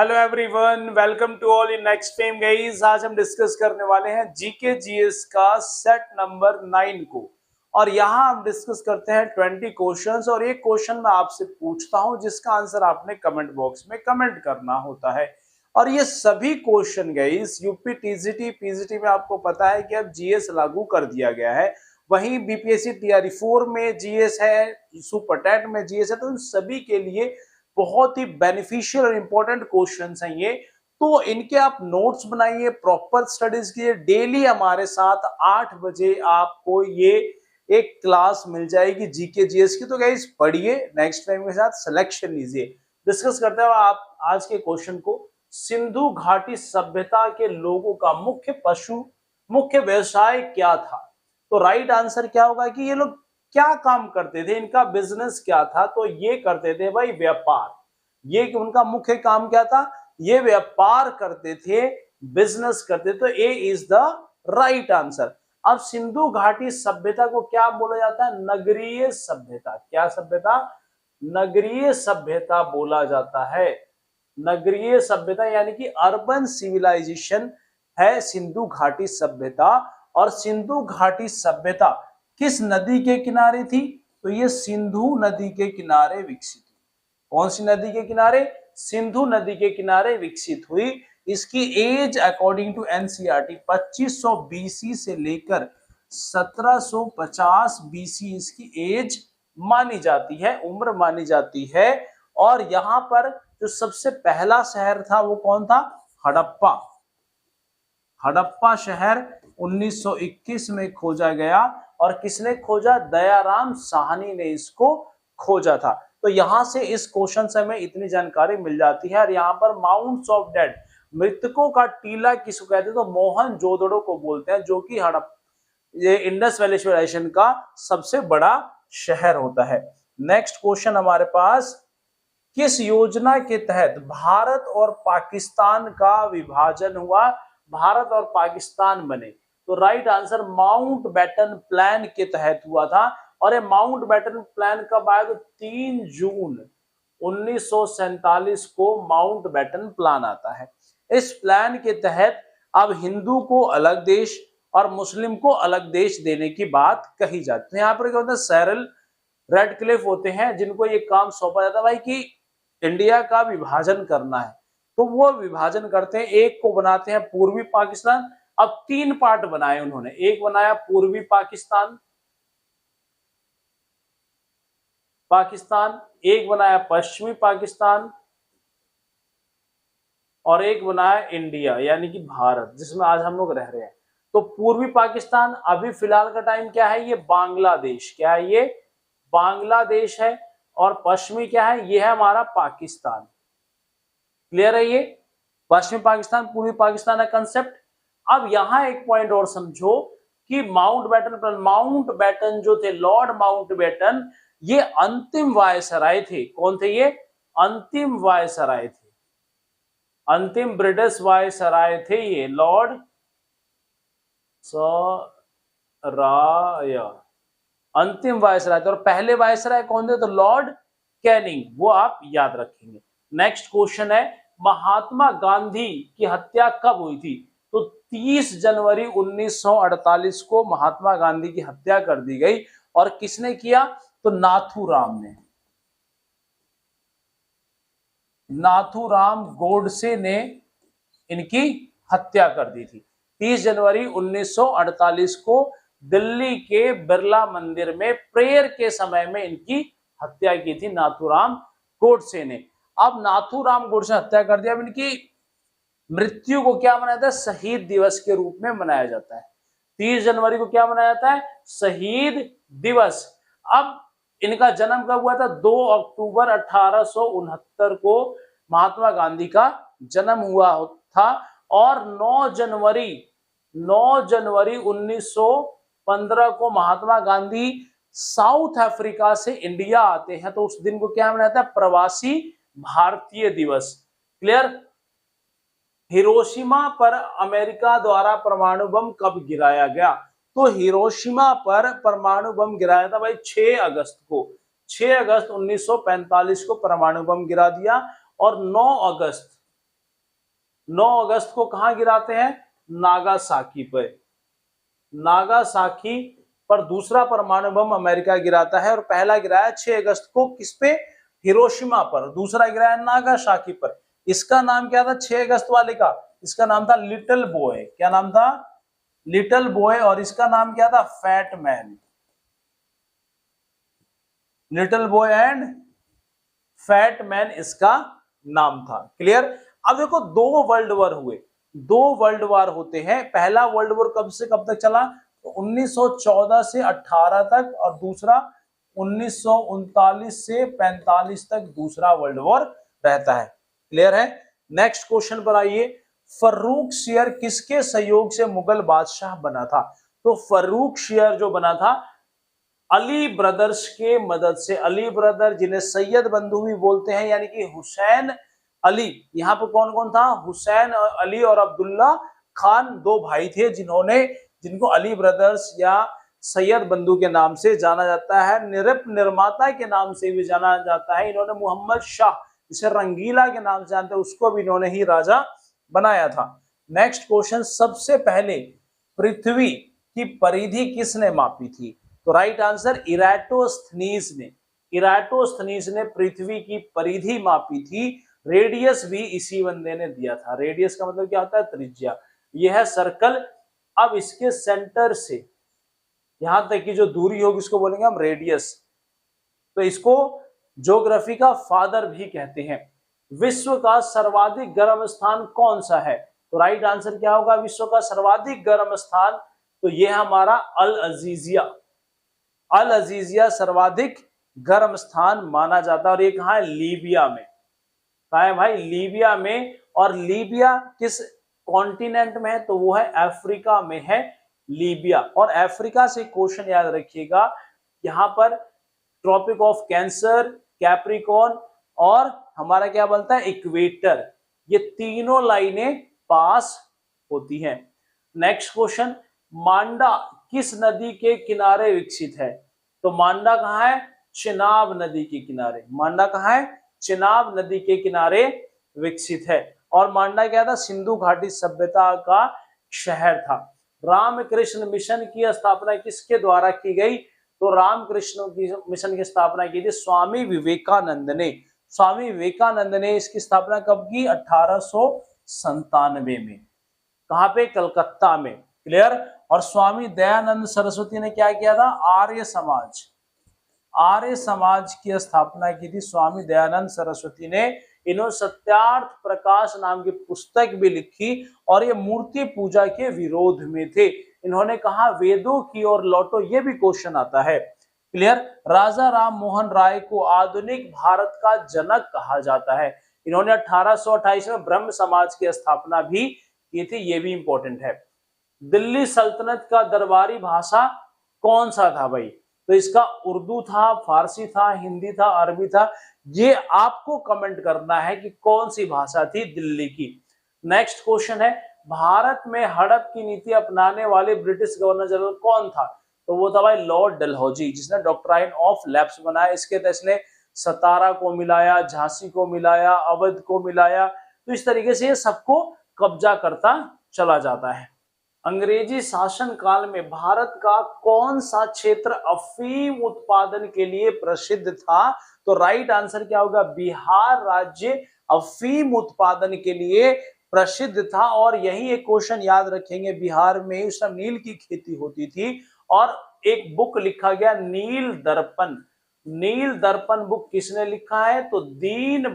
Hello everyone, welcome to all in next fame guys. आज हम discuss करने वाले हैं जीके जीएस का सेट नंबर 9 को। और यहाँ हम डिस्कस करते हैं 20 क्वेश्चंस और एक क्वेश्चन मैं आपसे पूछता हूँ जिसका आंसर आपने कमेंट बॉक्स में कमेंट करना होता है। और ये सभी question guys UP TGT PGT में आपको पता है कि अब जीएस लागू कर दिया गया है, वहीं बीपीएससी टीआरई 4 में जीएस है, सुपर टेट में जीएस है, तो इन सभी के लिए बहुत ही बेनिफिशियल और इंपॉर्टेंट क्वेश्चंस हैं ये। तो इनके आप नोट्स बनाइए, प्रॉपर स्टडीज कीजिए। डेली हमारे साथ 8 बजे आपको ये एक क्लास मिल जाएगी जीके जीएस की। तो गाइस पढ़िए, नेक्स्ट टाइम के साथ सिलेक्शन लीजिए। डिस्कस करते हैं आप आज के क्वेश्चन को। सिंधु घाटी सभ्यता के लोगों का मुख्य व्यवसाय क्या था? तो राइट आंसर क्या होगा कि ये लोग क्या काम करते थे, इनका बिजनेस क्या था? तो ये करते थे भाई व्यापार। ये उनका मुख्य काम क्या था? ये व्यापार करते थे, बिजनेस करते थे। तो ए इज द राइट आंसर। अब सिंधु घाटी सभ्यता को क्या बोला जाता है? नगरीय सभ्यता। क्या सभ्यता? नगरीय सभ्यता बोला जाता है। नगरीय सभ्यता यानी कि अर्बन सिविलाइजेशन है सिंधु घाटी सभ्यता। और सिंधु घाटी सभ्यता किस नदी के किनारे थी? तो ये सिंधु नदी के किनारे विकसित हुई। कौन सी नदी के किनारे? सिंधु नदी के किनारे विकसित हुई। इसकी age according to NCERT 2500 BC से लेकर 1750 बीसी इसकी एज मानी जाती है, उम्र मानी जाती है। और यहां पर जो सबसे पहला शहर था वो कौन था? हड़प्पा। हड़प्पा शहर 1921 में खोजा गया। और किसने खोजा? दयाराम साहनी ने इसको खोजा था। तो यहां से इस क्वेश्चन से हमें इतनी जानकारी मिल जाती है। और यहाँ पर माउंट्स ऑफ डेड, मृतकों का टीला किसको कहते हैं? तो मोहनजोदड़ो को बोलते हैं, जो कि ये इंडस वैली सिविलाइजेशन का सबसे बड़ा शहर होता है। नेक्स्ट क्वेश्चन हमारे पास, किस योजना के तहत भारत और पाकिस्तान का विभाजन हुआ, भारत और पाकिस्तान बने? तो राइट आंसर माउंटबेटन प्लान के तहत हुआ था। और ये माउंटबेटन प्लान कब आया? तो 3 जून 1947 को माउंटबेटन प्लान आता है। इस प्लान के तहत अब हिंदू को अलग देश और मुस्लिम को अलग देश देने की बात कही जाती है। यहाँ पर क्या होता है? सैरल रेडक्लिफ होते हैं जिनको ये काम सौंपा जाता है भाई कि इंडिया का विभाजन करना है। तो वो विभाजन करते हैं, एक को बनाते हैं पूर्वी पाकिस्तान। अब 3 पार्ट बनाए उन्होंने। एक बनाया पूर्वी पाकिस्तान, एक बनाया पश्चिमी पाकिस्तान, और एक बनाया इंडिया यानी कि भारत, जिसमें आज हम लोग रह रहे हैं। तो पूर्वी पाकिस्तान अभी फिलहाल का टाइम क्या है? ये बांग्लादेश। क्या है? ये बांग्लादेश है। और पश्चिमी क्या है? ये है हमारा पाकिस्तान। क्लियर है? ये पश्चिमी पाकिस्तान, पूर्वी पाकिस्तान है कंसेप्ट। अब यहां एक पॉइंट और समझो कि माउंटबेटन जो थे, लॉर्ड माउंटबेटन, ये अंतिम वायसराय थे। कौन थे ये? अंतिम वायसराय थे, अंतिम ब्रिटिश वायसराय थे ये, लॉर्ड सराय, अंतिम वायसराय थे। और पहले वायसराय कौन थे? तो लॉर्ड कैनिंग, वो आप याद रखेंगे। नेक्स्ट क्वेश्चन है, महात्मा गांधी की हत्या कब हुई थी? तो 30 जनवरी 1948 को महात्मा गांधी की हत्या कर दी गई। और किसने किया? तो नाथूराम ने, नाथूराम गोडसे ने इनकी हत्या कर दी थी। 30 जनवरी 1948 को दिल्ली के बिरला मंदिर में प्रेयर के समय में इनकी हत्या की थी नाथूराम गोडसे ने। अब नाथूराम गोडसे हत्या कर दिया। अब इनकी मृत्यु को क्या मनाया जाता है? शहीद दिवस के रूप में मनाया जाता है। 30 जनवरी को क्या मनाया जाता है? शहीद दिवस। अब इनका जन्म कब हुआ था? 2 अक्टूबर 1869 को महात्मा गांधी का जन्म हुआ था। और 9 जनवरी 1915 को महात्मा गांधी साउथ अफ्रीका से इंडिया आते हैं। तो उस दिन को क्या मनाया जाता है? प्रवासी भारतीय दिवस। क्लियर? हिरोशिमा पर अमेरिका द्वारा परमाणु बम कब गिराया गया? तो हिरोशिमा पर परमाणु बम गिराया था भाई 6 अगस्त को। 6 अगस्त 1945 को परमाणु बम गिरा दिया। और 9 अगस्त 9 अगस्त को कहां गिराते हैं? नागासाकी पर। नागासाकी पर दूसरा परमाणु बम अमेरिका गिराता है, और पहला गिराया 6 अगस्त को किस पे? हिरोशिमा पर। दूसरा गिराया नागासाकी पर। इसका नाम क्या था 6 अगस्त वाले का? इसका नाम था लिटिल बॉय। क्या नाम था? Little boy. और इसका नाम क्या था? Fat man. Little boy and fat man इसका नाम था। क्लियर? अब देखो, 2 वर्ल्ड वॉर हुए। 2 वर्ल्ड वॉर होते हैं। पहला वर्ल्ड वॉर कब से कब तक चला? तो 1914 से 18 तक, और दूसरा 1939 से 45 तक दूसरा वर्ल्ड वॉर रहता है। क्लियर है? नेक्स्ट क्वेश्चन पर आइए। फर्रुखशियर किसके सहयोग से मुगल बादशाह बना था? तो फर्रुखशियर जो बना था अली ब्रदर्स के मदद से। अली ब्रदर जिन्हें सैयद बंधु भी बोलते हैं, यानी कि हुसैन अली। यहाँ पे कौन कौन था? हुसैन अली और अब्दुल्ला खान 2 भाई थे, जिनको अली ब्रदर्स या सैयद बंधु के नाम से जाना जाता है। निर्माता के नाम से भी जाना जाता है। इन्होंने मोहम्मद शाह, जिसे रंगीला के नाम से जानते हैं, उसको भी इन्होंने ही राजा बनाया था। नेक्स्ट क्वेश्चन, सबसे पहले पृथ्वी की परिधि किसने मापी थी? तो राइट आंसर इराटोस्थनीज ने। इराटोस्थनीज ने पृथ्वी की परिधि मापी थी। रेडियस भी इसी बंदे ने दिया था। रेडियस का मतलब क्या होता है? त्रिज्या। यह है सर्कल। अब इसके सेंटर से यहां तक की जो दूरी होगी इसको बोलेंगे हम रेडियस। तो इसको ज्योग्राफी का फादर भी कहते हैं। विश्व का सर्वाधिक गर्म स्थान कौन सा है? तो राइट आंसर क्या होगा? विश्व का सर्वाधिक गर्म स्थान, तो यह हमारा अल अजीजिया। अल अजीजिया सर्वाधिक गर्म स्थान माना जाता है। और ये कहां है? लीबिया में। कहां है भाई? लीबिया में। और लीबिया किस कॉन्टिनेंट में है? तो वो है अफ्रीका में है लीबिया। और अफ्रीका से क्वेश्चन याद रखिएगा, यहां पर ट्रॉपिक ऑफ कैंसर, कैप्रिकॉर्न और हमारा क्या बनता है? इक्वेटर। ये तीनों लाइनें पास होती हैं। नेक्स्ट क्वेश्चन, मांडा किस नदी के किनारे विकसित है? तो मांडा कहां है? चिनाब नदी के किनारे। मांडा कहां है? चिनाब नदी के किनारे विकसित है। और मांडा क्या था? सिंधु घाटी सभ्यता का शहर था। रामकृष्ण मिशन की स्थापना किसके द्वारा की गई? तो रामकृष्ण मिशन की स्थापना की थी स्वामी विवेकानंद ने। स्वामी विवेकानंद ने इसकी स्थापना कब की? 1897 में। कहां पे? कलकत्ता में। क्लियर? और स्वामी दयानंद सरस्वती ने क्या किया था? आर्य समाज। आर्य समाज की स्थापना की थी स्वामी दयानंद सरस्वती ने। इन्होंने सत्यार्थ प्रकाश नाम की पुस्तक भी लिखी, और ये मूर्ति पूजा के विरोध में थे। इन्होंने कहा वेदों की ओर लौटो, ये भी क्वेश्चन आता है। क्लियर? राजा राम मोहन राय को आधुनिक भारत का जनक कहा जाता है। इन्होंने 1828 में ब्रह्म समाज की स्थापना भी की थी, ये भी इंपॉर्टेंट है। दिल्ली सल्तनत का दरबारी भाषा कौन सा था भाई? तो इसका उर्दू था, फारसी था, हिंदी था, अरबी था। ये आपको कमेंट करना है कि कौन सी भाषा थी दिल्ली की। नेक्स्ट क्वेश्चन है, भारत में हड़प की नीति अपनाने वाले ब्रिटिश गवर्नर जनरल कौन था? तो वो था भाई लॉर्ड डलहौजी, जिसने डॉक्ट्राइन ऑफ लैप्स बनाया। इसके तहत इसने सतारा को मिलाया, झांसी को मिलाया, अवध को मिलाया। तो इस तरीके से ये सबको कब्जा करता चला जाता है। अंग्रेजी शासन काल में भारत का कौन सा क्षेत्र अफीम उत्पादन के लिए प्रसिद्ध था? तो राइट आंसर क्या होगा? बिहार राज्य अफीम उत्पादन के लिए प्रसिद्ध था। और यही एक क्वेश्चन याद रखेंगे, बिहार में उस समय नील की खेती होती थी, और एक बुक लिखा गया नील दर्पण। नील दर्पण बुक किसने लिखा है? तो दीन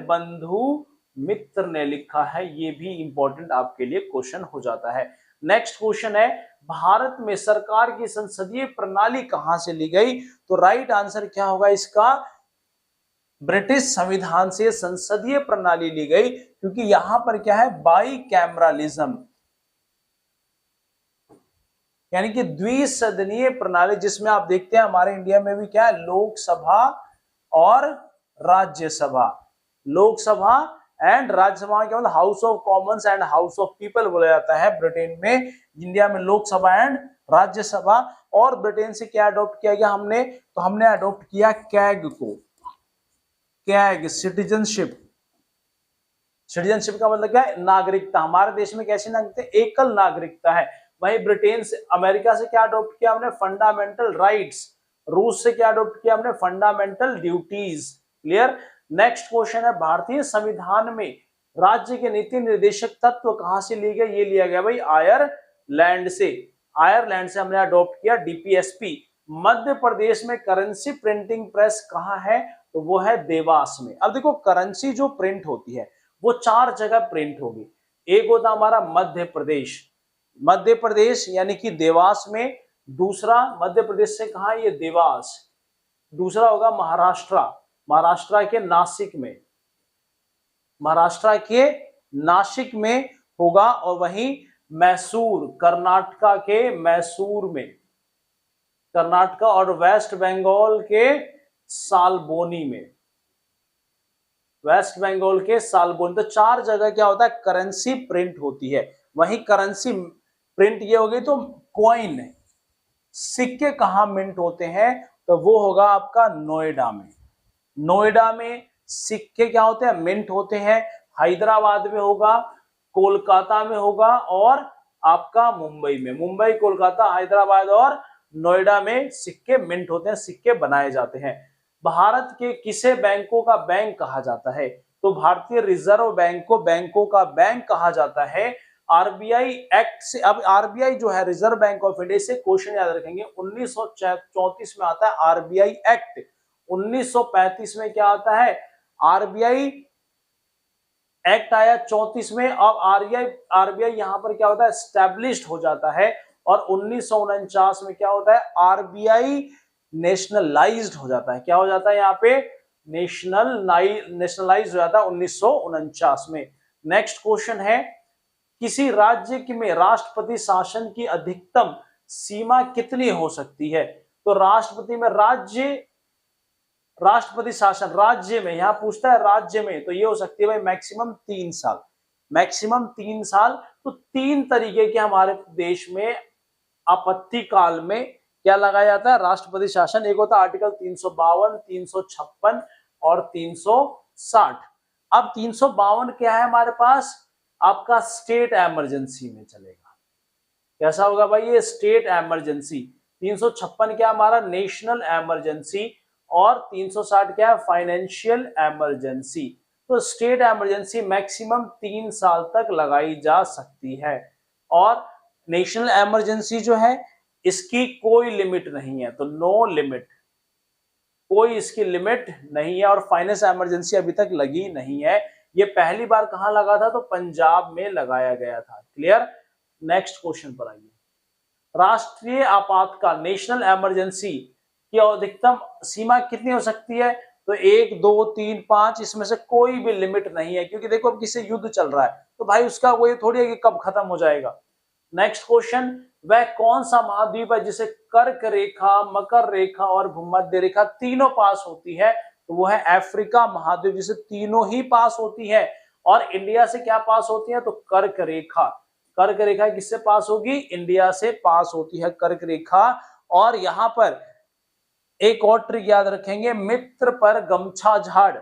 बंधु मित्र ने लिखा है। ये भी इंपॉर्टेंट आपके लिए क्वेश्चन हो जाता है। नेक्स्ट क्वेश्चन है, भारत में सरकार की संसदीय प्रणाली कहां से ली गई? तो राइट आंसर क्या होगा इसका? ब्रिटिश संविधान से संसदीय प्रणाली ली गई, क्योंकि यहां पर क्या है? बाई कैमरालिज्म, यानी कि द्विसदनीय प्रणाली, जिसमें आप देखते हैं हमारे इंडिया में भी क्या है? लोकसभा और राज्यसभा। लोकसभा एंड राज्यसभा क्या मतलब? House of Commons and house of people बोला जाता है ब्रिटेन में। इंडिया में लोकसभा एंड राज्यसभा। और ब्रिटेन से क्या अडॉप्ट किया गया हमने? तो हमने अडॉप्ट किया कैग को। कैग सिटीजनशिप सिटीजनशिप का मतलब क्या है? नागरिकता। हमारे देश में कैसी नागरिकता? एकल नागरिकता है। वही ब्रिटेन से, अमेरिका से क्या अडॉप्ट किया हमने? Fundamental rights. रूस से क्या अडॉप्ट किया हमने? Fundamental duties. Clear. Next question है, भारतीय संविधान में राज्य के नीति निर्देशक तत्व कहां से लिए गए? ये लिया गया भाई आयरलैंड से। आयरलैंड से हमने अडॉप्ट किया डीपीएसपी। मध्य प्रदेश में करेंसी प्रिंटिंग प्रेस कहां है? तो वो है देवास में। अब देखो, करेंसी जो प्रिंट होती है वो 4 जगह प्रिंट होगी। एक होता हमारा मध्य प्रदेश, मध्य प्रदेश यानी कि देवास में। दूसरा मध्य प्रदेश से कहा? ये देवास। दूसरा होगा महाराष्ट्र, महाराष्ट्र के नासिक में, महाराष्ट्र के नासिक में होगा। और वहीं मैसूर, कर्नाटका के मैसूर में, कर्नाटका। और वेस्ट बंगाल के सालबोनी में, वेस्ट बंगाल के सालबोनी। तो 4 जगह क्या होता है? करेंसी प्रिंट होती है। वहीं करेंसी प्रिंट ये हो गई। तो कॉइन, सिक्के कहां मिंट होते हैं? तो वो होगा आपका नोएडा में। नोएडा में सिक्के क्या होते हैं? मिंट होते हैं। हैदराबाद में होगा, कोलकाता में होगा और आपका मुंबई में। मुंबई, कोलकाता, हैदराबाद और नोएडा में सिक्के मिंट होते हैं, सिक्के बनाए जाते हैं। भारत के किसे बैंकों का बैंक कहा जाता है? तो भारतीय रिजर्व बैंक को बैंकों का बैंक कहा जाता है। आरबीआई एक्ट से, अब आरबीआई जो है रिजर्व बैंक ऑफ इंडिया से क्वेश्चन याद रखेंगे, 1934 में आता है आरबीआई एक्ट। 1935 में क्या आता है? आरबीआई एक्ट आया 34 में। अब आरबीआई यहां पर क्या होता है? एस्टैब्लिश्ड हो जाता है। और 1949 में क्या होता है? आरबीआई नेशनलाइज्ड हो जाता है। क्या हो जाता है यहाँ पे? नेशनलाइज हो जाता है 1949 में। नेक्स्ट क्वेश्चन है, किसी राज्य में राष्ट्रपति शासन की अधिकतम सीमा कितनी हो सकती है? तो राष्ट्रपति में राष्ट्रपति शासन राज्य में, यहां पूछता है राज्य में, तो ये हो सकती है भाई मैक्सिमम 3 साल। मैक्सिमम 3 साल। तो 3 तरीके के हमारे देश में आपत्ति काल में क्या लगाया जाता है? राष्ट्रपति शासन। एक होता है आर्टिकल 352, 356 और 360। अब 352 क्या है हमारे पास? आपका स्टेट इमरजेंसी में चलेगा। कैसा होगा भाई? ये स्टेट इमरजेंसी। 356 क्या हमारा? National emergency. और 360 क्या है? Financial emergency. तो स्टेट इमरजेंसी मैक्सिमम 3 साल तक लगाई जा सकती है। और नेशनल इमरजेंसी जो है इसकी कोई लिमिट नहीं है, तो नो लिमिट, कोई इसकी लिमिट नहीं है। और फाइनेंस इमरजेंसी अभी तक लगी नहीं है। ये पहली बार कहां लगा था? तो पंजाब में लगाया गया था। क्लियर। नेक्स्ट क्वेश्चन पर आइए। राष्ट्रीय आपातकाल, नेशनल इमरजेंसी की अधिकतम सीमा कितनी हो सकती है? तो 1, 2, 3, 5, इसमें से कोई भी लिमिट नहीं है। क्योंकि देखो अब किसी युद्ध चल रहा है तो भाई उसका वो थोड़ी है कि कब खत्म हो जाएगा। नेक्स्ट क्वेश्चन, वह कौन सा महाद्वीप है जिसे कर्क रेखा, मकर रेखा और भूमध्य रेखा तीनों पास होती है? तो वो है अफ्रीका महाद्वीप, जिसे तीनों ही पास होती है। और इंडिया से क्या पास होती है? तो कर्क रेखा। कर्क रेखा किससे पास होगी? इंडिया से पास होती है कर्क रेखा। और यहां पर एक और ट्रिक याद रखेंगे, मित्र पर गमछा झाड़,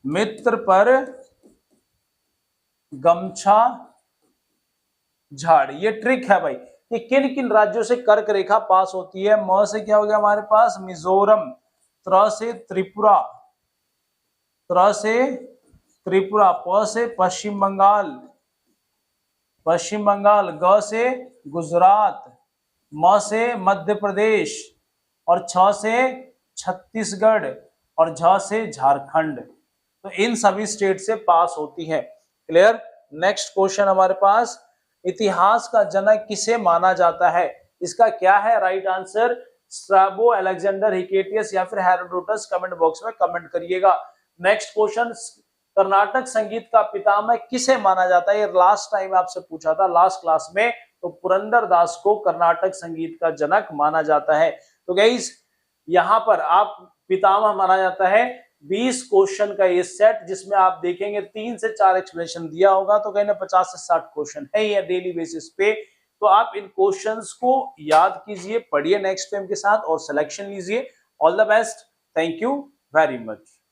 मित्र पर गमछा झाड़, ये ट्रिक है भाई कि किन किन राज्यों से कर्क रेखा पास होती है। म से क्या हो गया हमारे पास? मिजोरम। त्र से त्रिपुरा, त्र से त्रिपुरा। प से पश्चिम बंगाल, पश्चिम बंगाल। ग से गुजरात। म से मध्य प्रदेश। और छ से छत्तीसगढ़। और झ से झारखंड। तो इन सभी स्टेट से पास होती है। क्लियर। नेक्स्ट क्वेश्चन हमारे पास, इतिहास का जनक किसे माना जाता है? इसका क्या है right answer? Strabo, Alexander, Hecataeus या फिर हेरोडोटस? कमेंट बॉक्स में कमेंट करिएगा। नेक्स्ट क्वेश्चन, कर्नाटक संगीत का पितामह किसे माना जाता है? ये लास्ट टाइम आपसे पूछा था लास्ट क्लास में। तो पुरंदर दास को कर्नाटक संगीत का जनक माना जाता है। तो गाइस यहां पर आप पितामह माना जाता है। 20 क्वेश्चन का ये सेट, जिसमें आप देखेंगे 3 से 4 एक्सप्लेनेशन दिया होगा। तो कहीं ना 50 से 60 क्वेश्चन है ये डेली बेसिस पे। तो आप इन क्वेश्चंस को याद कीजिए, पढ़िए नेक्स्ट टाइम के साथ और सिलेक्शन लीजिए। All the best. Thank you very much.